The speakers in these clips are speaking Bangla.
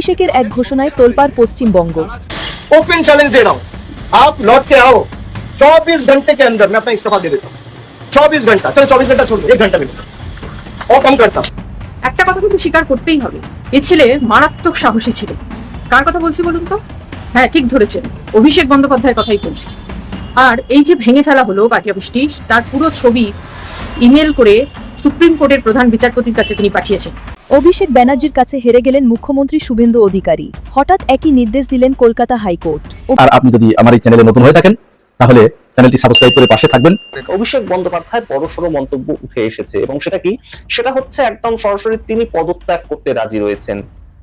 অভিষেকের এক ঘোষণায় তোলপাড় পশ্চিমবঙ্গ। ओपन चैलेंज दे रहा हूं, आप लौट के आओ 24 घंटे के अंदर मैं अपना इस्तीफा दे देता हूं। 24 घंटा, चलो 24 घंटा छोड़ दो, 1 घंटा मिलेगा और कम करता हूं। একটা কথা কিন্তু স্বীকার করতেই হবে, এ ছেলে মারাত্মক সাহসী ছিল। কার কথা বলছি বলুন তো? হ্যাঁ, ঠিক ধরেছেন, অভিষেক বন্দ্যোপাধ্যায়ের কথাই বলছি। আর এই যে ভেঙে ফেলা হলো পার্টি অফিসটি, তার পুরো ছবি ইমেল করে সুপ্রিম কোর্টের প্রধান বিচারপতির কাছে তিনি পাঠিয়েছেন। অভিষেক ব্যানার্জির কাছে হেরে গেলেন মুখ্যমন্ত্রী শুভেন্দু অধিকারী। হঠাৎ একই নির্দেশ দিলেন কলকাতা হাইকোর্ট। আর আপনি যদি আমার এই চ্যানেলে নতুন হয়ে থাকেন তাহলে চ্যানেলটি সাবস্ক্রাইব করে পাশে থাকবেন। অভিষেক বন্দ্যোপাধ্যায় বড়সড় মন্তব্য উঠে এসেছে এবং সেটা কি, সেটা হচ্ছে একদম সরাসরি তিনি পদত্যাগ করতে রাজি রয়েছেন।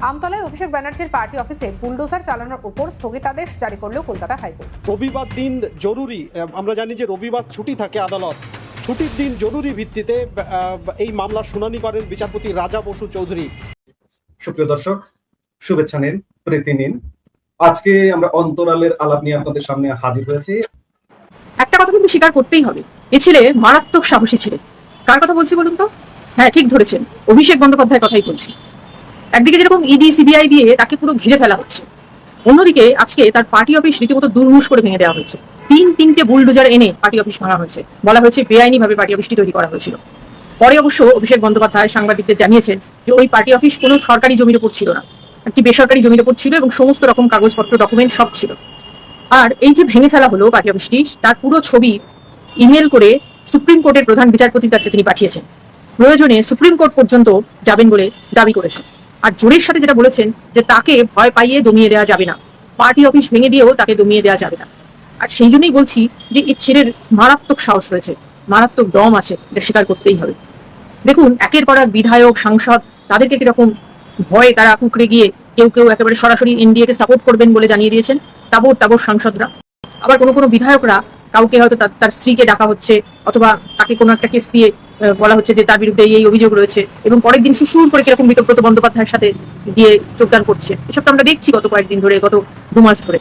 আমতলায় অভিষেক ব্যানার্জির পার্টি অফিসে বুলডোজার চালানোর উপর স্থগিতাদেশ জারি করলো কলকাতা হাইকোর্ট। রবিবার দিন জরুরি, আমরা জানি যে রবিবার ছুটি থাকে আদালত, ছুটির দিন জরুরি ভিত্তিতে এই মামলার শুনানি করেন বিচারপতি রাজা বসু চৌধুরী। সুপ্রিয় দর্শক, শুভেচ্ছা নিন, প্রীতি নিন। আজকে আমরা অন্তরালের আলাপ নিয়ে আপনাদের সামনে হাজির হয়েছি। একটা কথা কিন্তু স্বীকার করতেই হবে, এ ছেলে মারাত্মক সাহসী ছিল। কার কথা বলছি বলুন তো? হ্যাঁ, ঠিক ধরেছেন, অভিষেক বন্দ্যোপাধ্যায়ের কথাই বলছি। একদিকে যেরকম ইডি সিবিআই দিয়ে তাকে পুরো ঘিরে ফেলা হচ্ছে, অন্যদিকে আজকে তার পার্টি অফিস রীতিমতো দুর্মুষ করে ভেঙে দেওয়া হয়েছে। তিনটে বুলডোজার এনে পার্টি অফিস ভাঙা হয়েছে, বলা হয়েছে বেআইনি ভাবে পার্টি অফিসটি তৈরি করা হয়েছিল। পরে অবশ্য অভিষেক বন্দ্যোপাধ্যায় সাংবাদিকদের জানিয়েছেন যে ওই পার্টি অফিস কোনো সরকারি জমির উপর ছিল না, একটি বেসরকারি জমির উপর ছিল এবং সমস্ত রকম কাগজপত্র ডকুমেন্ট সব ছিল। আর এই যে ভেঙে ফেলা হলো পার্টি অফিসটি, তার পুরো ছবি ইমেল করে সুপ্রিম কোর্টের প্রধান বিচারপতির কাছে তিনি পাঠিয়েছেন। প্রয়োজনে সুপ্রিম কোর্ট পর্যন্ত যাবেন বলে দাবি করেছেন। আর জোরের সাথে যেটা বলেছেন যে তাকে ভয় পাইয়ে দমিয়ে দেওয়া যাবে না, পার্টি অফিস ভেঙে দিয়েও তাকে দমিয়ে দেওয়া যাবে না। আর সেই জন্যই বলছি যে এই ছেলের মারাত্মক সাহস রয়েছে, মারাত্মক দম আছে, এটা স্বীকার করতেই হবে। দেখুন, একের পর এক বিধায়ক সাংসদ তাদেরকে কিরকম ভয়ে তারা কুকড়ে গিয়ে কেউ কেউ একেবারে সরাসরি এনডিএ কে সাপোর্ট করবেন বলে জানিয়ে দিয়েছেন, তাবর তাবর সাংসদরা। আবার কোনো বিধায়করা কাউকে হয়তো তার স্ত্রীকে ডাকা হচ্ছে অথবা তাকে কোনো একটা কেস দিয়ে বলা হচ্ছে যে তার বিরুদ্ধে এই অভিযোগ রয়েছে, এবং পরের দিন সুসুর করে কিরকম বিতব্রত বন্দ্যোপাধ্যায়ের সাথে গিয়ে যোগদান করছে। এসব তো আমরা দেখছি গত কয়েকদিন ধরে, গত 2 মাস ধরে।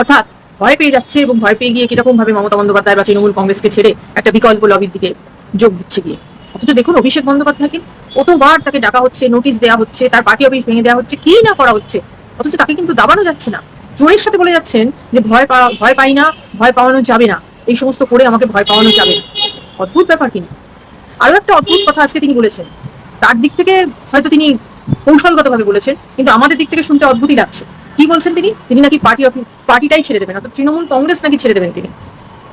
অর্থাৎ ভয় পেয়ে যাচ্ছে এবং ভয় পেয়ে গিয়ে কিরকম ভাবে মমতা বন্দ্যোপাধ্যায় বা তৃণমূল কংগ্রেসকে ছেড়ে একটা বিকল্প লবির দিকে যোগ দিচ্ছে গিয়ে। অথচ দেখুন, অভিষেক বন্দ্যোপাধ্যায়কে কতবার তাকে ডাকা হচ্ছে, নোটিশ দেওয়া হচ্ছে, তার পার্টি অফিস ভেঙে দেওয়া হচ্ছে, কি না করা হচ্ছে, অথচ তাকে কিন্তু দাবানো যাচ্ছে না। জোরের সাথে বলে যাচ্ছেন যে ভয় পাই না, ভয় পাওয়ানো যাবে না, এই সমস্ত করে আমাকে ভয় পাওয়ানো যাবে না। অদ্ভুত ব্যাপার। কিন্তু আরো একটা অদ্ভুত কথা আজকে তিনি বলেছেন, তার দিক থেকে হয়তো তিনি কৌশলগতভাবে বলেছেন, কিন্তু আমাদের দিক থেকে শুনতে অদ্ভুতই লাগছে। কি বলছেন তিনি নাকি পার্টিটাই ছেড়ে দেবেন, অর্থাৎ তৃণমূল কংগ্রেস নাকি ছেড়ে দেবেন। তিনি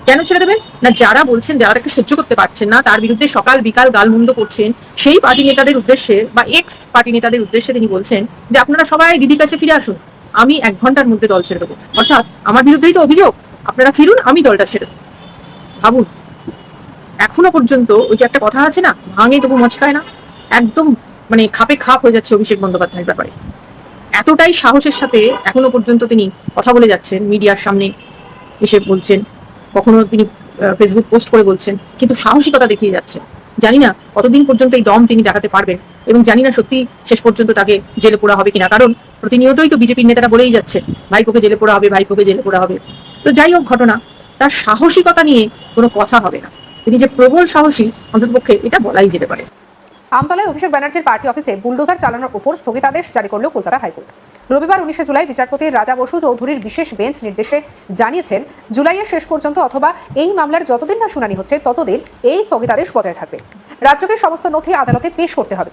কেন ছেড়ে দেবেন না, যারা বলছেন, যারা তাকে সহ্য করতে পারছেন না, তার বিরুদ্ধে সকাল বিকাল গালমন্দ করছেন, সেই পার্টি নেতাদের উদ্দেশ্যে বা এক্স পার্টি নেতাদের উদ্দেশ্যে তিনি বলছেন যে আপনারা সবাই দিদির কাছে ফিরে আসুন, আমি 1 ঘন্টার মধ্যে দল ছেড়ে দেবো। অর্থাৎ আমার বিরুদ্ধেই তো অভিযোগ, আপনারা ফিরুন, আমি দলটা ছেড়ে দেবো। ভাবুন, এখনো পর্যন্ত ওই যে একটা কথা আছে না, ভাঙে তবু মচকায় না, একদম মানে খাপে খাপ হয়ে যাচ্ছে অভিষেক বন্দ্যোপাধ্যায়ের ব্যাপারে। এতটাই সাহসের সাথে এখনো পর্যন্ত তিনি কথা বলে যাচ্ছেন, মিডিয়ার সামনে এসে বলছেন, কখনো তিনি ফেসবুক পোস্ট করে বলছেন, কিন্তু সাহসিকতা দেখিয়ে যাচ্ছেন। জানি না কতদিন পর্যন্ত এই দম তিনি দেখাতে পারবেন, এবং জানি না সত্যি শেষ পর্যন্ত তাকে জেলে পোড়া হবে কিনা, কারণ প্রতিনিয়তই তো বিজেপির নেতারা বলেই যাচ্ছেন ভাইপোকে জেলে পোড়া হবে, ভাইপোকে জেলে পোড়া হবে। তো যাই হোক, ঘটনা, তার সাহসিকতা নিয়ে কোনো কথা হবে না, তিনি যে প্রবল সাহসী অন্ততপক্ষে এটা বলাই যেতে পারে। আমতলায় অভিষেক ব্যানার্জির পার্টি অফিসে বুলডোজার চালানোর উপর স্থগিতাদেশ জারি করলো কলকাতা হাইকোর্ট। রবিবার 19 জুলাই বিচারপতি রাজা বসু চৌধুরীর বিশেষ বেঞ্চ নির্দেশে জানিয়েছেন, জুলাইয়ের শেষ পর্যন্ত অথবা এই মামলার যতদিন না শুনানি হচ্ছে ততদিন এই স্থগিতাদেশ বজায় থাকবে। রাজ্যকে সমস্ত নথি আদালতে পেশ করতে হবে।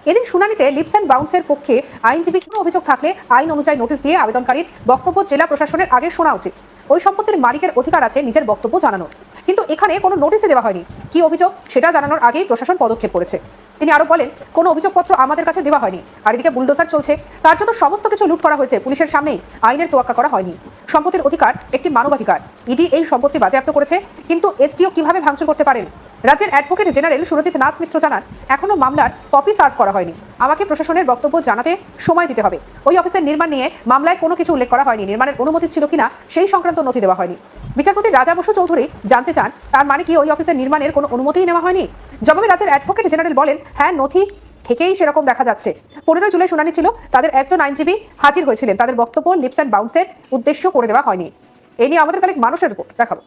এদিন শুনানিতে লিপস অ্যান্ড বাউন্সের পক্ষে আইনজীবী কোনো অভিযোগ থাকলে আইন অনুযায়ী নোটিশ দিয়ে আবেদনকারীর বক্তব্য জেলা প্রশাসনের আগে শোনা উচিত। ওই সম্পত্তির মালিকের অধিকার আছে নিজের বক্তব্য জানানোর, কিন্তু এখানে কোনো নোটিশই দেওয়া হয়নি। কি অভিযোগ সেটা জানানোর আগেই প্রশাসন পদক্ষেপ করেছে। তিনি আরো বলেন, কোনো অভিযোগপত্র আমাদের কাছে দেওয়া হয়নি, আর এদিকে বুলডোজার চলছে, তার জন্য সমস্ত কিছু লুট করা হয়েছে পুলিশের সামনেই, আইনের তোয়াক্কা করা হয়নি। সম্পত্তির অধিকার একটি মানবাধিকার, ইডি এই সম্পত্তি বাজেয়াপ্ত করেছে, কিন্তু এসডিও কিভাবে ভাঙচুর করতে পারেন? রাজ্যের অ্যাডভোকেট জেনারেল সুরজিৎ নাথ মিত্র জানান, এখনো মামলার কপি সার্ভ করা হয়নি, আমাকে প্রশাসনের বক্তব্য জানাতে সময় দিতে হবে। ওই অফিসের নির্মাণ নিয়ে মামলায় কোনো কিছু উল্লেখ করা হয়নি, নির্মাণের অনুমতি ছিল কিনা সেই সংক্রান্ত নথি দেওয়া হয়নি। বিচারপতি রাজা বসু চৌধুরী জানতে চান, তার মানে কি ওই অফিসের নির্মাণের কোনো অনুমতিই নেওয়া হয়নি? জবাবে রাজ্যের অ্যাডভোকেট জেনারেল বলেন, হ্যাঁ, নথি থেকেই সেরকম দেখা যাচ্ছে। 15 জুলাই শুনানি ছিল, তাদের একজন আইনজীবী হাজির হয়েছিলেন, তাদের বক্তব্য লিপস অ্যান্ড বাউন্সের উদ্দেশ্য করে দেওয়া হয়নি। এই নিয়ে আমাদের কালেক মানুষের রিপোর্ট দেখাবো।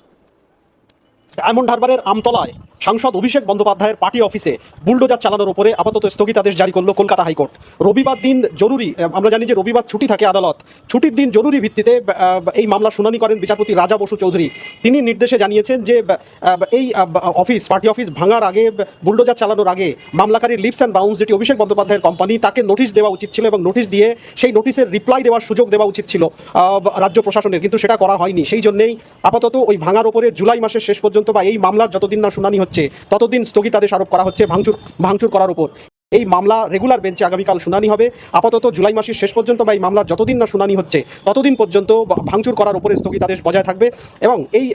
ডায়মন্ড হারবারের আমতলায় সাংসদ অভিষেক বন্দ্যোপাধ্যায়ের পার্টি অফিসে বুলডোজার চালানোর উপরে আপাতত স্থগিতাদেশ জারি করলো কলকাতা হাইকোর্ট। রবিবার দিন জরুরি, আমরা জানি যে রবিবার ছুটি থাকে আদালত, ছুটির দিন জরুরি ভিত্তিতে এই মামলা শুনানি করেন বিচারপতি রাজা বসু চৌধুরী। তিনি নির্দেশে জানিয়েছেন যে এই অফিস, পার্টি অফিস ভাঙার আগে, বুলডোজার চালানোর আগে মামলাকারীর লিপস অ্যান্ড বাউন্স, যেটি অভিষেক বন্দ্যোপাধ্যায়ের কোম্পানি, তাকে নোটিশ দেওয়া উচিত ছিল এবং নোটিশ দিয়ে সেই নোটিশের রিপ্লাই দেওয়ার সুযোগ দেওয়া উচিত ছিল রাজ্য প্রশাসনের, কিন্তু সেটা করা হয়নি। সেই জন্যেই আপাতত ওই ভাঙার ওপরে জুলাই মাসের শেষ পর্যন্ত বা এই মামলার যতদিন না শুনানি হচ্ছে ততদিন স্থগিতাদেশ আরোপ করা হচ্ছে ভাঙচুর করার উপর। এই মামলা রেগুলার বেঞ্চে আগামীকাল শুনানি হবে। আপাতত জুলাই মাসের শেষ পর্যন্ত বা এই মামলার যতদিন না শুনানি হচ্ছে ততদিন পর্যন্ত ভাঙচুর করার উপরে স্থগিতাদেশ বজায় থাকবে এবং এই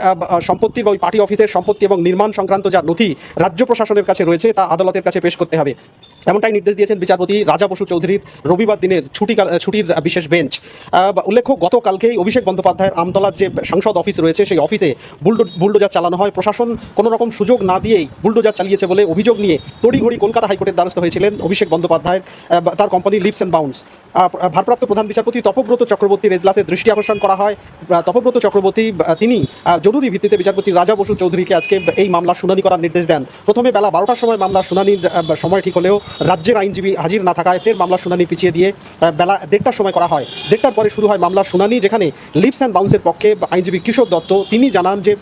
সম্পত্তি বা ওই পার্টি অফিসের সম্পত্তি এবং নির্মাণ সংক্রান্ত যা নথি রাজ্য প্রশাসনের কাছে রয়েছে তা আদালতের কাছে পেশ করতে হবে, এমনটাই নির্দেশ দিয়েছেন বিচারপতি রাজা বসু চৌধুরীর রবিবার দিনের ছুটির বিশেষ বেঞ্চ। উল্লেখ্য, গতকালকেই অভিষেক বন্দ্যোপাধ্যায়ের আমতলার যে সাংসদ অফিস রয়েছে সেই অফিসে বুলডোজার চালানো হয়। প্রশাসন কোনো রকম সুযোগ না দিয়েই বুলডোজার চালিয়েছে বলে অভিযোগ নিয়ে তড়িঘড়ি কলকাতা হাইকোর্টের দ্বারস্থ হয়েছিলেন অভিষেক বন্দ্যোপাধ্যায়, তার কোম্পানি লিপস অ্যান্ড বাউন্স। ভারপ্রাপ্ত প্রধান বিচারপতি তপব্রত চক্রবর্তীর এজলাসে দৃষ্টি আকর্ষণ করা হয়। তপব্রত চক্রবর্তী তিনি জরুরি ভিত্তিতে বিচারপতি রাজা বসু চৌধুরীকে আজকে এই মামলা শুনানি করার নির্দেশ দেন। প্রথমে বেলা 12টার সময় মামলা শুনানির সময় ঠিক হলেও রাজ্যের আইনজীবী হাজির না থাকায় ফের মামলা শুনানি পিছিয়ে দিয়ে বেলা 1:30টার সময় করা হয়। 1:30টার পরে শুরু হয় মামলার শুনানি, যেখানে লিপস অ্যান্ড বাউন্সের পক্ষে আইনজীবী কিশোর দত্ত তিনি জানান যে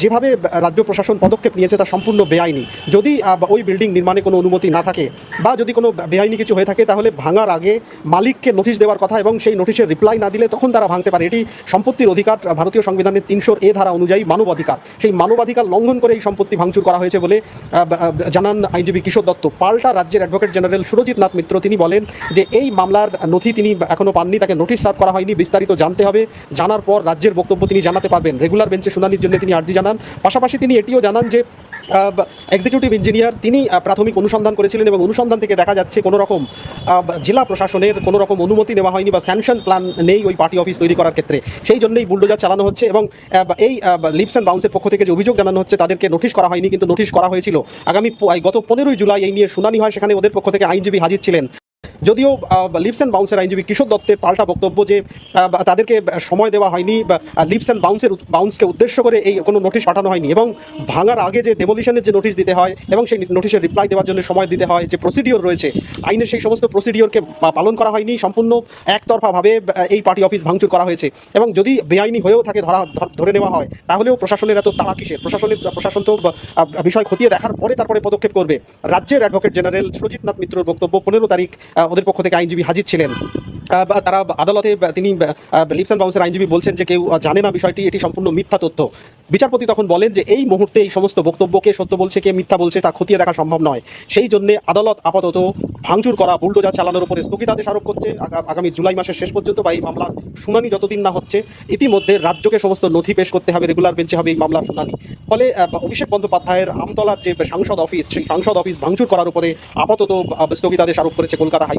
যেভাবে রাজ্য প্রশাসন পদক্ষেপ নিয়েছে তা সম্পূর্ণ বেআইনি। যদি ওই বিল্ডিং নির্মাণে কোনো অনুমতি না থাকে বা যদি কোনো বেআইনি কিছু হয়ে থাকে তাহলে ভাঙার আগে মালিককে নোটিশ দেওয়ার কথা এবং সেই নোটিশের রিপ্লাই না দিলে তখন তারা ভাঙতে পারে। এটি সম্পত্তির অধিকার, ভারতীয় সংবিধানের 300A ধারা অনুযায়ী মানবাধিকার। সেই মানবাধিকার লঙ্ঘন করে এই সম্পত্তি ভাঙচুর করা হয়েছে বলে জানান আইনজীবী কিশোর দত্ত। পাল্টা রাজ্যের অ্যাডভোকেট জেনারেল সুরজিৎ নাথ মিত্র তিনি বলেন যে এই মামলার নথি তিনি এখনো পাননি, তাকে নোটিশ সার্ভ করা হয়নি, বিস্তারিত জানতে হবে, জানার পর রাজ্যের বক্তব্য তিনি জানাতে পারবেন। রেগুলার বেঞ্চে শুনানির জন্য তিনি আর্জি জানান। পাশাপাশি তিনি এটিও জানান যে এক্সিকিউটিভ ইঞ্জিনিয়ার তিনি প্রাথমিক অনুসন্ধান করেছিলেন এবং অনুসন্ধান থেকে দেখা যাচ্ছে কোনো রকম জেলা প্রশাসনের কোনো রকম অনুমতি নেওয়া হয়নি বা স্যাংশন প্ল্যান নেই ওই পার্টি অফিস তৈরি করার ক্ষেত্রে। সেই জন্যই বুলডোজার চালানো হচ্ছে এবং এই লিপস অ্যান্ড বাউন্সের পক্ষ থেকে যে অভিযোগ জানানো হচ্ছে তাদেরকে নোটিশ করা হয়নি, কিন্তু নোটিশ করা হয়েছিল। গত 15ই জুলাই এই নিয়ে শুনানি হয়, সেখানে ওদের পক্ষ থেকে আইনজীবী হাজির ছিলেন। যদিও লিপস অ্যান্ড বাউন্সের আইনজীবী কিশোর দত্তের পাল্টা বক্তব্য যে তাদেরকে সময় দেওয়া হয়নি বা লিপস অ্যান্ড বাউন্সকে উদ্দেশ্য করে এই কোনো নোটিশ পাঠানো হয়নি এবং ভাঙার আগে যে ডেমোলিশনের যে নোটিশ দিতে হয় এবং সেই নোটিশের রিপ্লাই দেওয়ার জন্য সময় দিতে হয়, যে প্রসিডিওর রয়েছে আইনের, সেই সমস্ত প্রসিডিওরকে পালন করা হয়নি। সম্পূর্ণ একতরফাভাবে এই পার্টি অফিস ভাঙচুর করা হয়েছে এবং যদি বেআইনি হয়েও থাকে ধরে নেওয়া হয় তাহলেও প্রশাসনের এত তাড়া কিসের? প্রশাসন তো বিষয় খতিয়ে দেখার পরে তারপরে পদক্ষেপ করবে। রাজ্যের অ্যাডভোকেট জেনারেল সুরজিৎ নাথ মিত্রর বক্তব্য, 15 তারিখ ওদের পক্ষ থেকে আইনজীবী হাজির ছিলেন। তারা আদালতে তিনি লিপস অ্যান্ড বাউন্সের আইনজীবী বলছেন যে কেউ জানে না বিষয়টি, এটি সম্পূর্ণ মিথ্যা তথ্য। বিচারপতি তখন বলেন যে এই মুহূর্তে এই সমস্ত বক্তব্যকে সত্য বলছে কে মিথ্যা বলছে তা খতিয়ে দেখা সম্ভব নয়। সেই জন্য আদালত আপাতত ভাঙচুর করা, বুলডোজার চালানোর উপরে স্থগিতাদেশ আরোপ করছে আগামী জুলাই মাসের শেষ পর্যন্ত বা এই মামলার শুনানি যতদিন না হচ্ছে। ইতিমধ্যে রাজ্যকে সমস্ত নথি পেশ করতে হবে, রেগুলার বেঞ্চে হবে এই মামলার শুনানি। ফলে অভিষেক বন্দ্যোপাধ্যায়ের আমতলার যে সাংসদ অফিস, সেই সাংসদ অফিস ভাঙচুর করার উপরে আপাতত স্থগিতাদেশ আরোপ করেছে কলকাতা হাইকোর্ট।